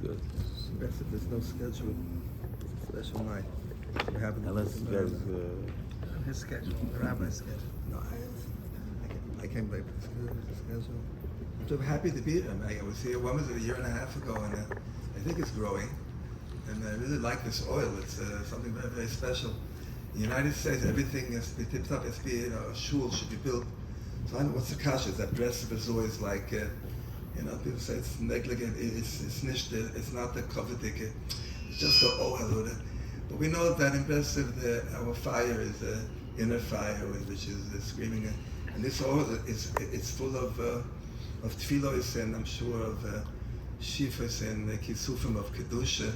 good. There's no schedule. Special night. We're having his schedule, the rabbi's schedule. No, I can't believe it's the schedule. I'm so happy to be here. I was here, when was it, a year and a half ago, and I think it's growing. And I really like this oil. It's something very, very special. In the United States, everything has to be tipped up. A shul should be built. So I don't know what's the kasha. That Breslov is always like, people say it's negligent. It's not the covetic. It's just the oil. But we know that in Breslov, our fire is the inner fire, which is screaming. And this oil it's full of tefillos, and I'm sure of shifas and kisufim of kedusha.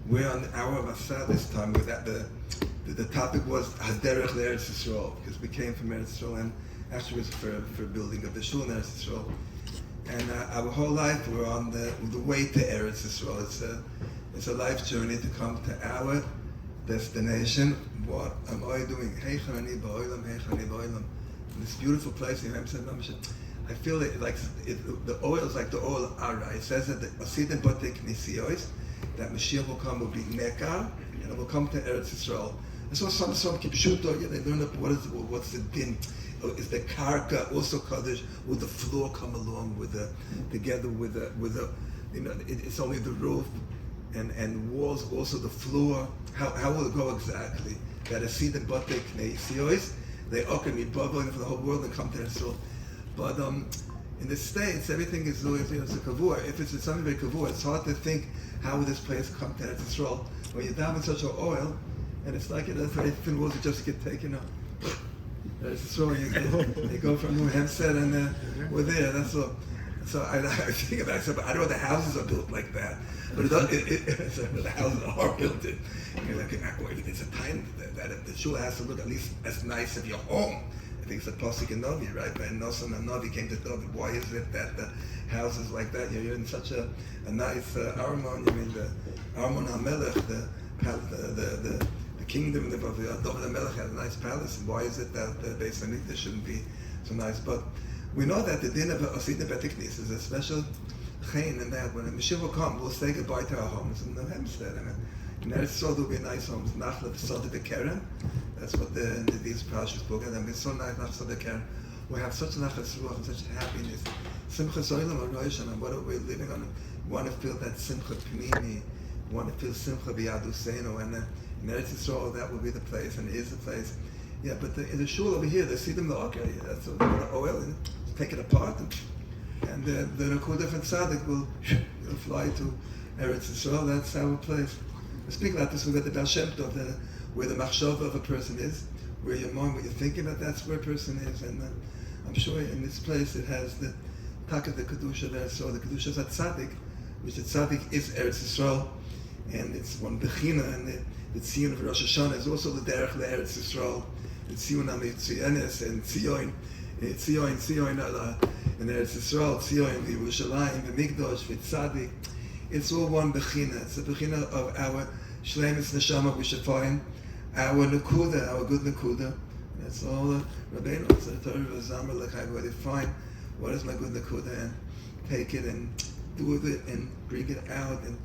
We're on our Masad this time. With that, the topic was Haderech Eretz Yisrael, because we came from Eretz Yisrael, and afterwards for building of the shul in Eretz Yisrael. And our whole life we're on the way to Eretz Yisrael. It's a life journey to come to our destination. What am I doing? Heichon ani ba'olam, heichon ani ba'olam. This beautiful place in Hempstead. I feel it like the oil is like the oil of Ara. It says that the Asidim Botek Nisiyos, that Mashiach will come, will be Nekar, and it will come to Eretz Yisrael. And so some Kipshuto, they learn up what's the din. Is the karka also kaddish? Will the floor come along together with the it's only the roof and walls, also the floor. How will it go exactly? That a seed and botek neisios, they open me bubble for the whole world and come to Israel. But in the States, everything is always it's a kavua. If it's something very kavua, it's hard to think how will this place come to Israel when you're down in such an oil, and it's like it's very thin walls that just get taken up. So you go from Hempstead and we're there. That's all. So I think about it. I said, but I don't know the houses are built like that. But the houses are built in. It's a time that the shul has to look at least as nice as your home. I think it's a pasuk in Novi, right? When Moseson and Novi came to David, why is it that the houses like that? You're in such a nice Armon. You mean the Armon HaMelech, the kingdom of David HaMelech had a nice palace. And why is it that the Beis Hamikdash shouldn't be so nice? But we know that the din of Asidim Betiknis is a special chen in that when the Mashiach will come, we'll say goodbye to our homes in the Hempstead. In Eretz Yisrael there will be nice homes. Nachla V'Sod B'Kerem. That's what these parashas spoke of. And it's so nice, Nachla B'Kerem. We have such nachas ruach and such happiness. Simcha Zoylam or Rosh Hashanah. What are we living on? We want to feel that Simcha Pnimi. We want to feel Simcha B'Yaduseinu. And in Eretz Yisrael, that will be the place, and it is the place. Yeah, but in the shul over here, they see them okay. That's the oil, and take it apart, and the Nakuda from Tzaddik will fly to Eretz Yisrael. That's our place. We speak about this. We got the Baal Shem Tov, where the machshava of a person is, where your mind, what you're thinking about, that's where a person is. And I'm sure in this place it has the tak of the kedusha of Eretz Yisrael. The kedusha is a tzaddik, which the tzaddik is Eretz Yisrael, and it's one bechina, and the tziyun of Rosh Hashanah is also the derech le'Eretz Yisrael. The tziyun ha'mitziyanis and tziyon in Eretz Yisrael, tziyon v'Yerushalayim v'Mikdash v'Tzadik. It's all one bechina. It's the bechina of our shleimus neshama. We should find our nakuda, our good nakuda. That's all. Rabbeinu, it's the Torah of Zamar Lechai, where they find what is my good nakuda and take it and do with it and bring it out and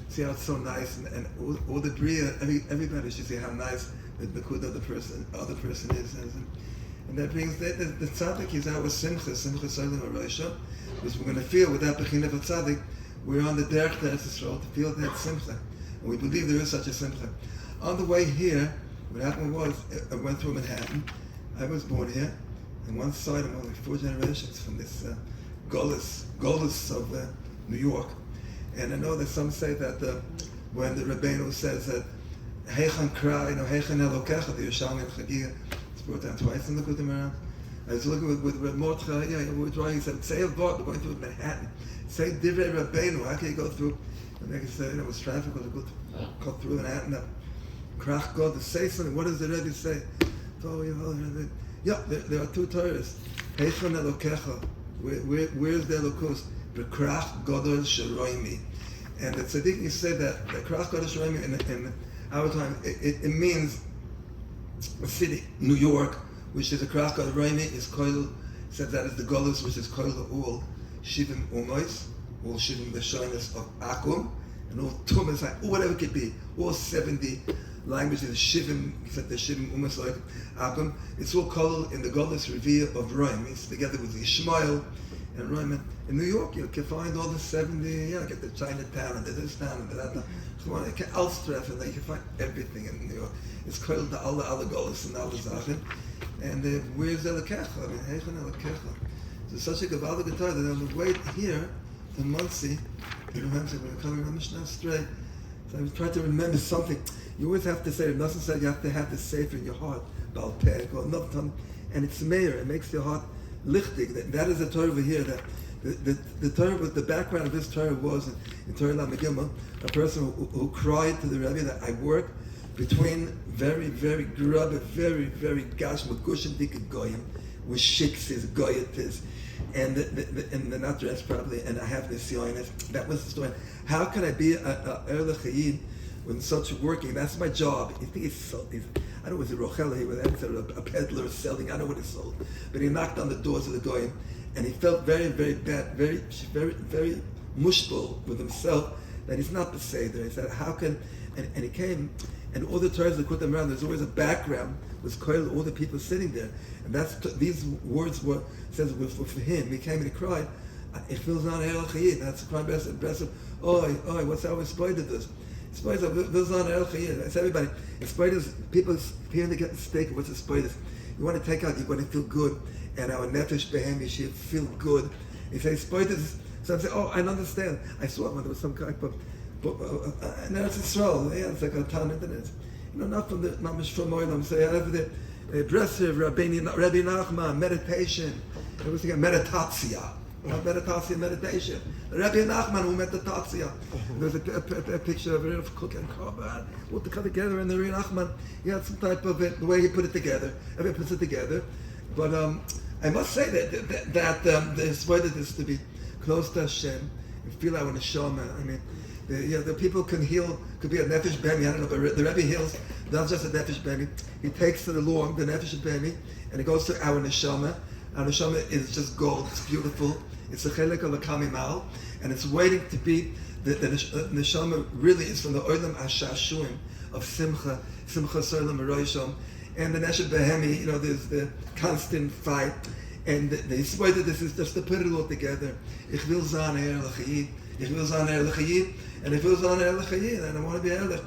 see how it's so nice and all the bria. Everybody should see how nice the nakuda the other person is. And that brings the tzaddik is our simcha solim aroisha, because we're going to feel with that bechina of a tzaddik, we're on the derech to Eretz Yisrael to feel that simcha, and we believe there is such a simcha. On the way here, what happened was I went through Manhattan. I was born here, and one side I'm only 4 generations from this Golis of New York, and I know that some say that when the Rabbeinu says that Heichan Kra, Heichan Elokecha, the Yerushalmi and Chagiga. Brought down twice in the LIKUTEY. I was looking with Mordechai, we were drawing, he said, say a vort, we're going through Manhattan. Say Divrei Rabbeinu, how can you go through? And they said, it was traffic, we'll go through Manhattan. Krach God to say something, what does the Rebbe say? Yeah, there are 2 Thurs. Heichon Elokecha, where's the Elokus? B'krach Godol Sheroimi. And the Tzaddik said that the Krach Godol Sheroimi in our time, it means a city, New York, which is a Krach Raimi, is Koil, said that is the Golos, which is Koil Ul, Shivim Umois, all Shivim Lashonos of Akum, and all Tumas, or whatever it could be, all 70 languages, Shivim, except the Shivim Umas like Akum. It's all called in the Goddess Revere of Rome. It's together with Ishmael and Rome. In New York, you can find all the 70, get the Chinatown and this town and that. Alstref, and you can find everything in New York. It's called the Allah Goddess and Allah Zachin. And where's Elikecha? I mean, Heichen Elikecha. So such a Gavalda guitar that on the way here to Muncie, in Hempstead, when we're coming on Mishnah straight, so I was trying to remember something. You always have to say, it doesn't say you have to have the Sefer in your heart, Balpeg or nothing, and it's Meir, it makes your heart lichtig. That is the Torah over here, that the Torah, the background of this Torah was in Torah Lamegilma, a person who cried to the Rebbe that I work between very, very grub, very, very gash, magushin dika goyim, with shiksis, goyetis, and they're not dressed properly, and I have this yoinus. That was the story. How can I be a Erlich Hayid when such working? That's my job. You think he's I don't know, was it Rochelle? He was a peddler selling, I don't know what he sold. But he knocked on the doors of the goyim, and he felt very, very bad, very, very, very mushbul with himself that he's not the Seder. He said, how can, and he came, and all the Torahs that put them around, there's always a background, was all the people sitting there. And these words were for him. He came and he cried, it feels not El Chayid. That's the cry Breslov. Oi, what's how we exploited this? Exploited feels not El Chayid. It's everybody. Exploiters, people here to get the stake. What's exploiters? You want to take out, you want to feel good. And our nefesh behem, you should feel good. He says exploiters. So I say, I understand. I saw it when there was some kind of, and that's Israel. Yeah, it's like a town internet. Not from the Mamish from Oilam. So I have the Breslov, Rabbi Nachman, meditation. It was like a meditatsia. Meditation, meditation. Rabbi Nachman who meditatsia. There's a picture of it of Cook and Carbon. All to come together, and the Rabbi Nachman, he had some type of it, the way he put it together. Everybody puts it together. But I must say that the exploited is to be close to Hashem and feel our neshama. I mean, the people can heal, could be a nefesh bemi, I don't know, but the Rebbe heals not just a nefesh bemi. He takes it along, the nefesh bemi, and it goes to our neshama. Our neshama is just gold, it's beautiful. It's a chelik of a kamimal, and it's waiting to be, the neshama really is from the oilam ashashuim of simcha soilam aroisham, and the neshet behemi, there's the constant fight, and the exploited this is just to put it all together. Ich will zan Erlich Hayid, and if it was on Erlich Hayid, and I want to be Erlich,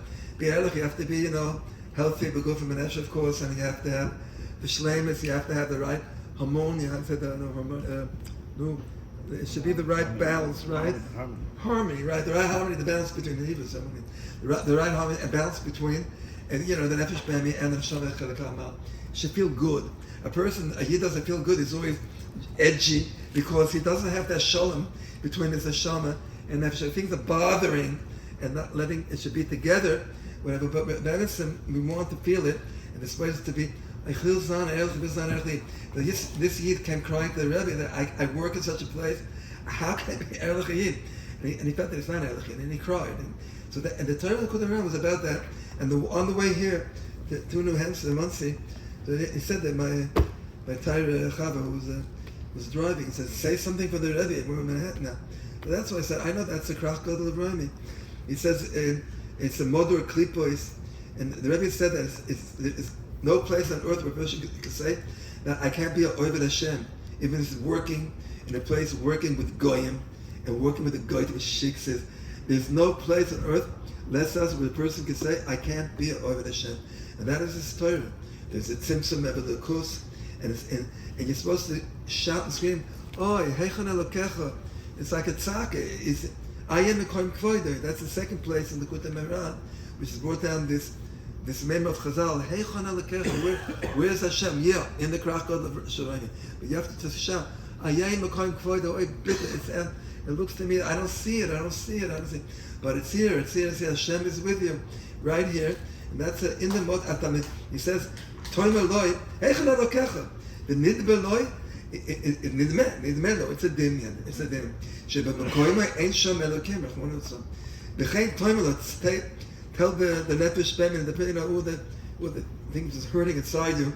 you have to be, healthy, but go from an of course, and you have to have the shleimus, you have to have the right hormone, you have to have it should be the right balance, right? Harmony, right? The right harmony, the balance between the evils, the right harmony and balance between, and the nefesh b'emi and the neshama chelak should feel good. A person, he doesn't feel good, he's always edgy because he doesn't have that shalom between his neshama and nefesh. Things are bothering and not letting it should be together, whatever. But medicine, we want to feel it, and it's supposed to be. This Yid came crying to the Rebbe that I work in such a place. How can I be Erlich Yid? And he felt that it's not Erlich Yid, and he cried. And so and the Torah LIKUTEY was about that. And on the way here to New Hempstead, Muncie, so he said that my Tyre Chava who was driving, he said, say something for the Rebbe. We're in Manhattan now. So that's why I said, I know that's the Krach Gadol of Rami. He says it's a Modur Klipois, and the Rebbe said that it's no place on earth where a person could say that I can't be an Oved Hashem, even if it's working in a place working with Goyim and working with the Goyim with Sheikh says, there's no place on earth less us where a person can say I can't be an Oved Hashem, and that is his Torah. There's a Tzimtzum of the Kus, and you're supposed to shout and scream, Oy, Heichon Elokecha. It's like a tzaka. I am the Kohen Kvoider. That's the second place in the LIKUTEY Moharan, which has brought down this name of Chazal. Heichon Elokecha. Where's Hashem? Yeah, in the Krach Gadol of Shirayim. But you have to just shout, I am the Kohen Kvoider. Oy, bitte. It looks to me, I don't see it. But it's here. Hashem is with you, right here. And that's in the Mod Atamid. He says, Toim Eloi, Heichon Elokecha. The Nidbe Eloi, נדמה לו, it's a dimion. שבמקומה אין שם אלוקים, רחמנא ליצלן. וכן תאמר לו, tell the nefesh b'emi, all the things that's hurting inside you,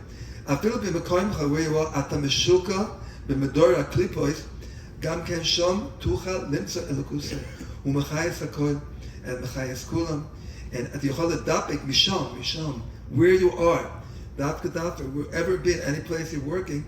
אפילו במקומך where you are, אתה משוקע במדור הקליפויס, גם כן שום תוכל למצוא אלוקוסה. הוא מחייס הכל, מחייס כולם. אתה יכול לדפק משם, where you are. דווקא, wherever been, any place you're working,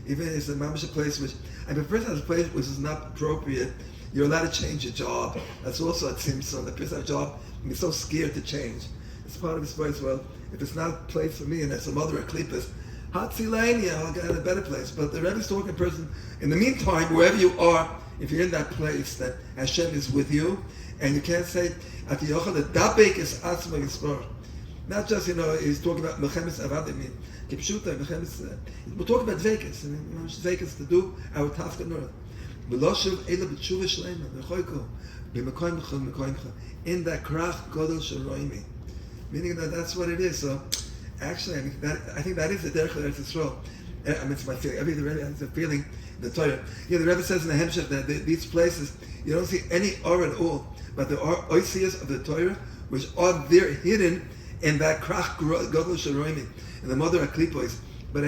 even if it's a place which, I mean, a person has a place which is not appropriate, you're allowed to change your job. That's also a tzimtzum. The person has a job, and he's so scared to change. It's part of his place. Well, if it's not a place for me, and there's some other klipas, Hatzilania, I'll get in a better place. But the Rebbe's talking person, in the meantime, wherever you are, if you're in that place, that Hashem is with you, and you can't say, at the Yochel, the Dabek is Atzma Yisbar. Not just, he's talking about Mechemes Avadim, Kipshuta, Mechemes, we're talking about Vekas, and Vekas to do our task on earth. In that krach godel shaloimi, meaning that's what it is. So, actually, I think that is the derech Eretz Yisrael. I mean, it's my feeling. Every Rebbe has a feeling. The Torah. The Rebbe says in the Hempstead that these places you don't see any or at all, but there are oisias of the Torah which are there hidden in that krach godel shaloimi, in the mother of klipos. But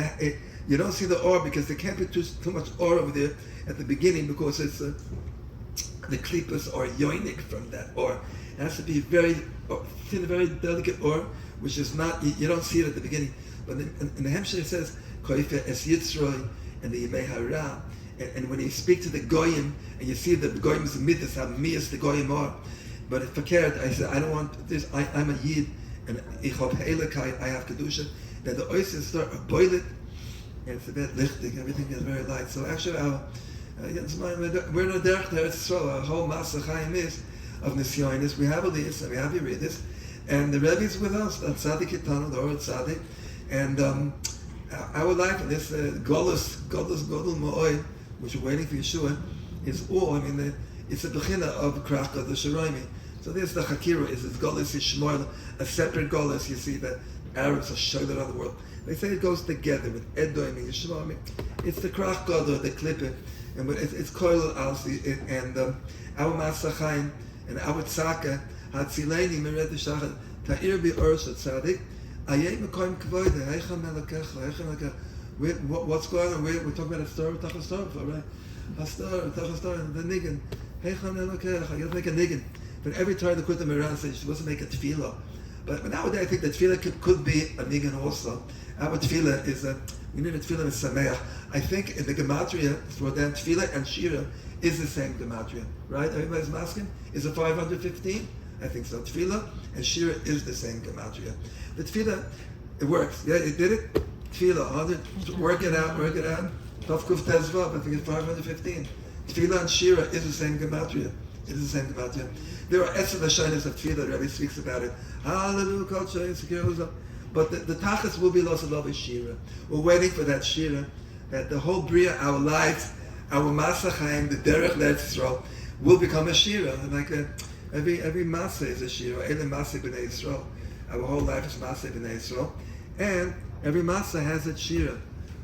you don't see the or because there can't be too much or over there at the beginning because it's the klipas are yoinik from that or. It has to be very thin, very delicate or, which is not, you don't see it at the beginning. But in the Hempstead it says, Koife es Yitzroi and the MOHARAN. And when you speak to the Goyim, and you see that the Goyim is the midas, how mias the Goyim are. But if fakert, I said, I don't want this, I'm a Yid, and ich hab Heiligkeit, I have Kedusha, that the oysters start to boil it, and it's a bit lichtig, everything is very light. So actually, we're in a derech there, so our whole Maaseh Chaim is, of Nisyonis, we have a list, and we have Yeridis, and the Rebbe is with us, and Tzadik Kitano, the Or Tzadik, and our life in this Golus Godel Mo'oi, which we're waiting for Yeshua, is all, it's a bechina of Krach of the Sharaimi. So there's the Hakira, is this Golus Ishmael, a separate Golus, you see that Arabs are showed around the world. They say it goes together with Edoim and Yeshua. It's the Krach Godel, the Klippe, and it's Koil Alsi, and our Maaseh Chaim, and our tzaka, hatzileni meret shachat, ta'ir bi'or tzadik, ayei mekoyim kvoide, heicham melakecha, heicham melakecha. What's going on? We're talking about a story, right? A story, the niggin, heicham melakecha. You have to make a niggin. But every time the Kutam Iran says you're supposed to make a tefillah. But nowadays I think that tefillah could be a niggin also. Our tefillah is we need a tefillah in Sameach. I think in the gematria for them tefillah and shira is the same gematria, right? Everybody's masking? Is it 515? I think so. Tefillah and shira is the same gematria. The tefillah, it works. Yeah, you did it. Tefillah, 100. Work it out. Tov Kuf Tezvav, I think it's 515. Tefillah and shira is the same gematria. It is the same gematria. There are Esed Lashonos of tefillah. The Rebbe speaks about it. Hallelujah, but the tachas will be lost of shira. We're waiting for that shira, that the whole bria, our lives, our Maaseh Chaim, the derech Eretz Yisrael, will become a shira. And like every Maaseh is a shira. Ele Maaseh b'nei Yisrael. Our whole life is Maaseh b'nei Yisrael, and every Maaseh has its shira,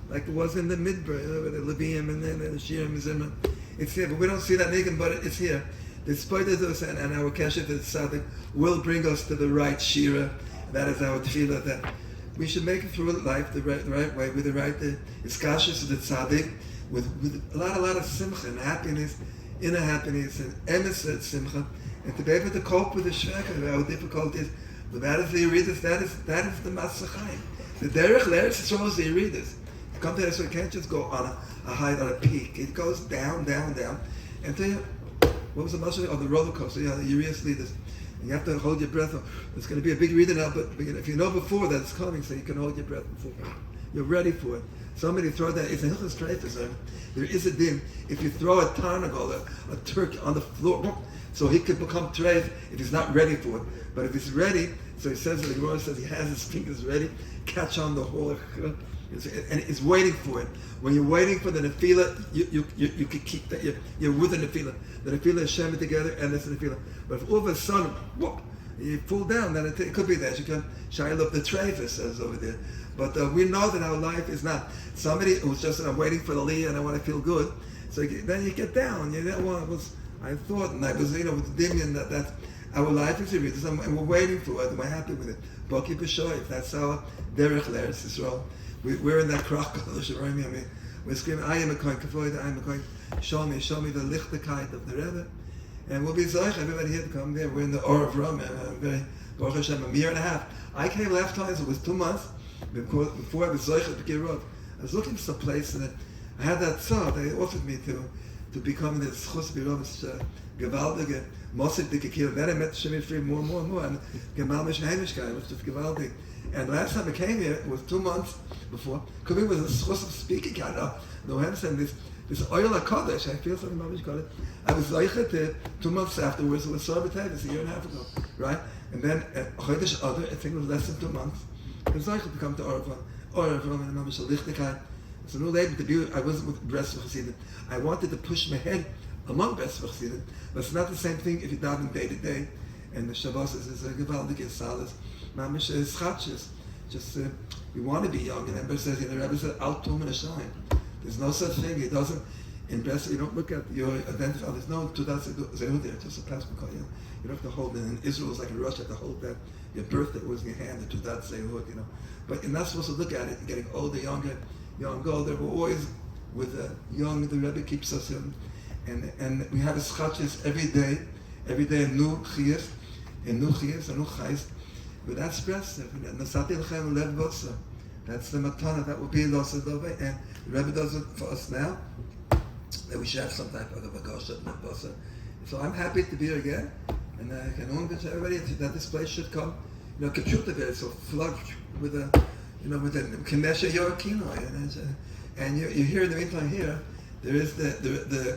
like it was in the Midbar, the Levium and then the shira Mizimah. It's here, but we don't see that niggin, but it's here. Despite this, and our keshet to the tzaddik will bring us to the right shira. That is our tefillah, that we should make it through life the right way, with the right iskashus of the tzaddik, with a lot of simcha and happiness, inner happiness, and emes simcha, and to be able to cope with the shveka, how difficult it is. But that is the Yeridus, that is the Maaseh Chaim. The derech Eretz Yisrael is the Yeridus. You come to that, so you can't just go on a height, on a peak. It goes down, until you, what was the muscle of the roller coaster? Yeah, the Yeridus leaders. And you have to hold your breath. It's going to be a big reader now, but if you know before that it's coming, so you can hold your breath before. You're ready for it. Somebody throw that. It's a hilchos treifus. There is a din. If you throw a tarnagol, a turkey on the floor, so he could become treif if he's not ready for it. But if he's ready, so he says, the Gemara says he has his fingers ready, catch on the whole, and he's waiting for it. When you're waiting for the nefila, you can keep that. You're with the nefila. The nefila is shemet together, and that's the nefila. But if all of a sudden, whoop, you fall down, then it could be that you can shine up the treifus says over there. But we know that our life is not somebody who's just I'm waiting for the Leah and I want to feel good. So then you get down. I thought, and I was with the Dimion that our life is Yeridus, and we're waiting for it, and we're happy with it. Boki b'shoif, that's our derech Eretz Yisrael. We're in that krach, we're screaming, I am a kohen, kavoid, I am a kohen. show me the lichtigkeit of the Rebbe. And we'll be zoich, everybody here to come there. We're in the Or of Rum, and I'm very, Baruch Hashem, a year and a half. I came last time, so it was 2 months before I was zoich at Bekirov. I was looking for some place, and I had that thought. They offered me to become this Chus Birov's gewaltige Mosid Dikakir. Then I met Shemir Fried more and more, and Gemal Mishheimischkeit, which was gewaldig. And last time I came here, it was 2 months before. Kumi was a Chus of speaking, kind of. No Hempstead, this oil HaKodesh, I feel something Mamish called it. I was zoichet 2 months afterwards, it was Sorbatev, it's a year and a half ago, right? And then Chodesh Adar, I think it was less than 2 months, I was zoichet to come to Orvam, and Mamish Lichtigkeit. It's a new label to be, I wasn't with Breslov. I wanted to push my head among Breslov, but it's not the same thing if you daven day to day. And the Shabbos is a gewaldige salas. Mamish is chachis. Just, we want to be young. And Ember says, the Rebbe said, Al Tum and a shine. There's no such thing. It doesn't, in Breslov, you don't look at your identify. There's no Tudat Zehut there, just a plastic call. You don't have to hold it. In Israel, it's like in Russia, you have to hold that. Your birthday was in your hand, the Tudat Zehut, But you're not supposed to look at it. You're getting older, younger. Young, older, we're always with young, the Rebbe keeps us young. And we have a schachis every day a new chiyas, a new chayis. But that's Breslov. Nasati l'chem lev bosa. That's the matana, that will be losa dove. And the Rebbe does it for us now, that we should have some type of a gosha and bosa. So I'm happy to be here again. And I can only to everybody that this place should come. Computer there, so flood with with the Knesha Yorkino, and you hear in the meantime here, there is the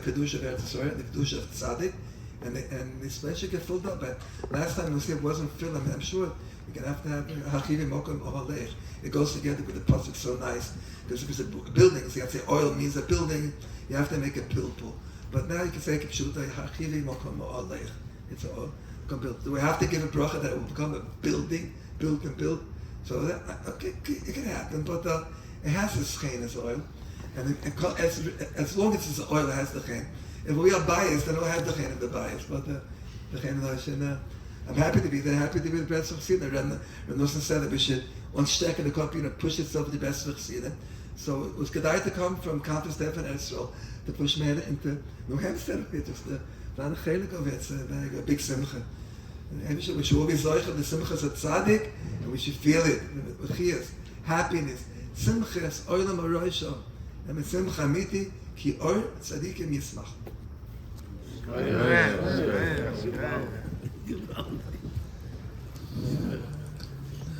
Kedusha of Eretz Yisrael, the Kedusha of Tzaddik, and this place should get filled up. But last time it wasn't filled. I mean, I'm sure you're going to have Hachivi Mokum Ohalech. It goes together with the pasuk so nice, because if it's a building, so you have to say oil means a building, you have to make a pilpul. But now you can say Kipshuta Hachivi Mokum Ohalech. It's all built. Do we have to give a bracha that it will become a building, built and built? So that, okay, it can happen, but it has the schein as oil, and as long as it's oil, it has the schein. If we are biased, then we'll have the schein of the bias. But the schein of I'm happy to be there. Happy to be the best of Chassidus. Renussen said that we should unstecken the copy and push itself to the best of Chassidus. So it was gedai to come from Countess Stefan Israel to push me into New Hempstead. Just the chelik of it's a big simcha. And we should all be zoich of the simchas of tzaddik, and we should feel it with chiyas, happiness, simchas, oilam aroisho, and simcha amiti, ki or tzaddikim yismach.